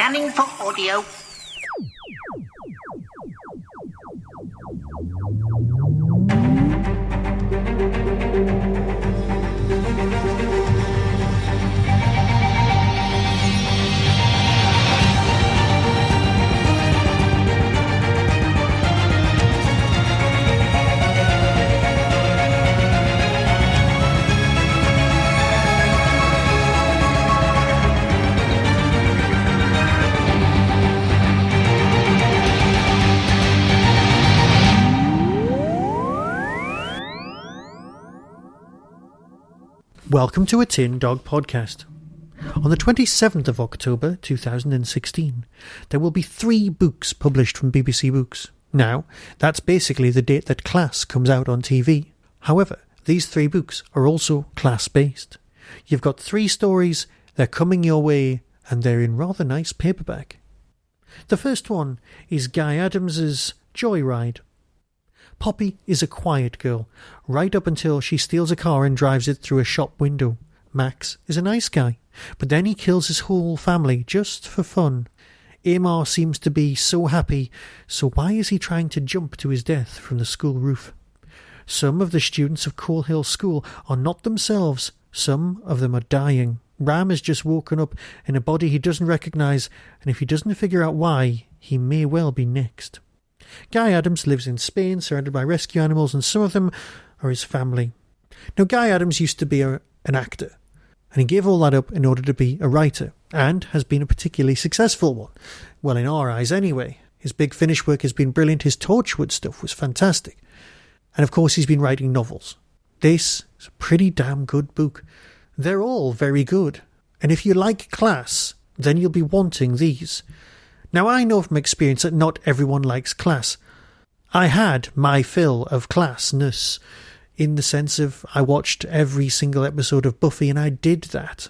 Scanning for audio. Welcome to a Tin Dog Podcast. On the 27th of October 2016, there will be 3 books published from BBC Books. Now, that's basically the date that Class comes out on TV. However, these 3 books are also class-based. You've got 3 stories, they're coming your way, and they're in rather nice paperback. The first one is Guy Adams's Joyride. Poppy is a quiet girl, right up until she steals a car and drives it through a shop window. Max is a nice guy, but then he kills his whole family just for fun. Amar seems to be so happy, so why is he trying to jump to his death from the school roof? Some of the students of Coal Hill School are not themselves, some of them are dying. Ram has just woken up in a body he doesn't recognise, and if he doesn't figure out why, he may well be next. Guy Adams lives in Spain, surrounded by rescue animals, and some of them are his family. Now, Guy Adams used to be an actor, and he gave all that up in order to be a writer, and has been a particularly successful one. Well, in our eyes anyway. His Big Finish work has been brilliant, his Torchwood stuff was fantastic. And of course he's been writing novels. This is a pretty damn good book. They're all very good, and if you like Class, then you'll be wanting these. Now, I know from experience that not everyone likes Class. I had my fill of Classness, in the sense of I watched every single episode of Buffy, and I did that.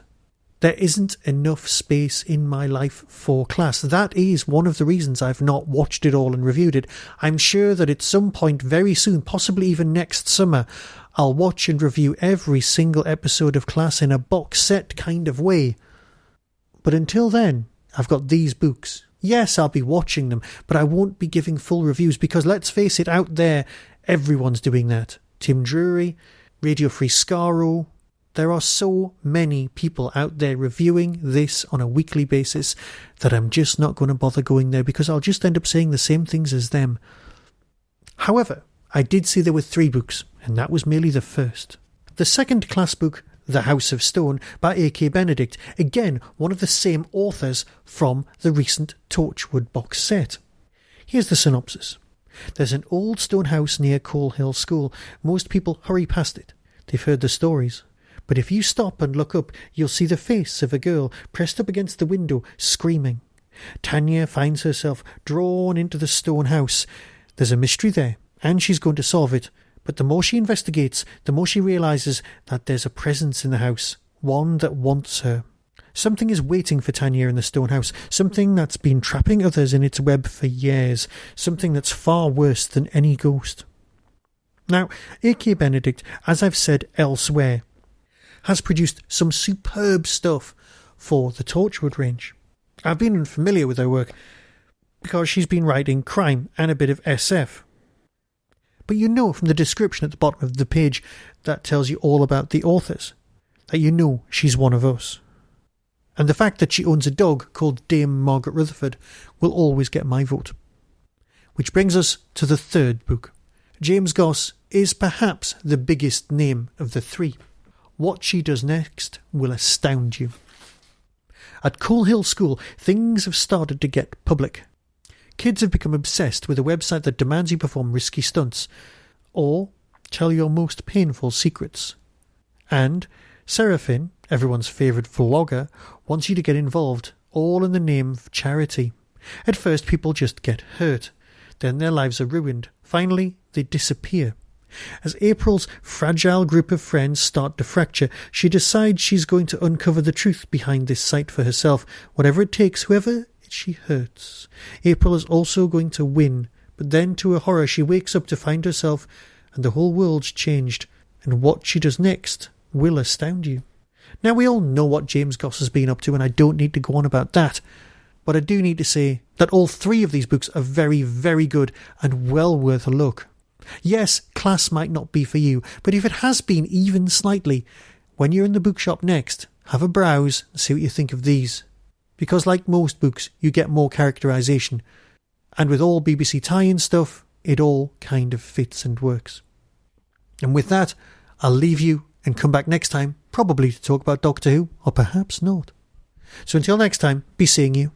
There isn't enough space in my life for Class. That is one of the reasons I've not watched it all and reviewed it. I'm sure that at some point very soon, possibly even next summer, I'll watch and review every single episode of Class in a box set kind of way. But until then, I've got these books. Yes, I'll be watching them, but I won't be giving full reviews because, let's face it, out there, everyone's doing that. Tim Drury, Radio Free Scaro. There are so many people out there reviewing this on a weekly basis that I'm just not going to bother going there because I'll just end up saying the same things as them. However, I did see there were 3 books, and that was merely the first. The second Class book, The House of Stone, by A.K. Benedict, again one of the same authors from the recent Torchwood box set. Here's the synopsis. There's an old stone house near Coal Hill School. Most people hurry past it. They've heard the stories. But if you stop and look up, you'll see the face of a girl pressed up against the window, screaming. Tanya finds herself drawn into the stone house. There's a mystery there, and she's going to solve it. But the more she investigates, the more she realises that there's a presence in the house, one that wants her. Something is waiting for Tanya in the stone house, something that's been trapping others in its web for years, something that's far worse than any ghost. Now, A.K. Benedict, as I've said elsewhere, has produced some superb stuff for the Torchwood range. I've been unfamiliar with her work because she's been writing crime and a bit of SF. But you know from the description at the bottom of the page that tells you all about the authors, that you know she's one of us. And the fact that she owns a dog called Dame Margaret Rutherford will always get my vote. Which brings us to the third book. James Goss is perhaps the biggest name of the 3. What she does next will astound you. At Coal Hill School, things have started to get public. Kids have become obsessed with a website that demands you perform risky stunts or tell your most painful secrets. And Seraphin, everyone's favourite vlogger, wants you to get involved, all in the name of charity. At first, people just get hurt. Then their lives are ruined. Finally, they disappear. As April's fragile group of friends start to fracture, she decides she's going to uncover the truth behind this site for herself, whatever it takes, whoever she hurts. April is also going to win, but then to her horror she wakes up to find herself and the whole world's changed, and what she does next will astound you. Now, we all know what James Goss has been up to, and I don't need to go on about that, but I do need to say that all three of these books are very, very good and well worth a look. Yes, Class might not be for you, but if it has been even slightly, when you're in the bookshop next, have a browse and see what you think of these. Because like most books, you get more characterisation, and with all BBC tie-in stuff, it all kind of fits and works. And with that, I'll leave you and come back next time, probably to talk about Doctor Who, or perhaps not. So until next time, be seeing you.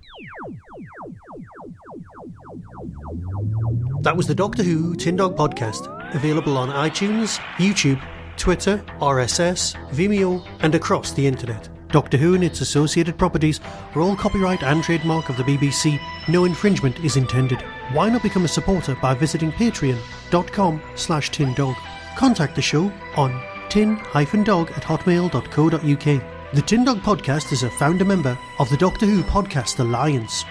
That was the Doctor Who Tin Dog Podcast, available on iTunes, YouTube, Twitter, RSS, Vimeo, and across the internet. Doctor Who and its associated properties are all copyright and trademark of the BBC. No infringement is intended. Why not become a supporter by visiting patreon.com/tindog. Contact the show on tin-dog@hotmail.co.uk. The Tin Dog Podcast is a founder member of the Doctor Who Podcast Alliance.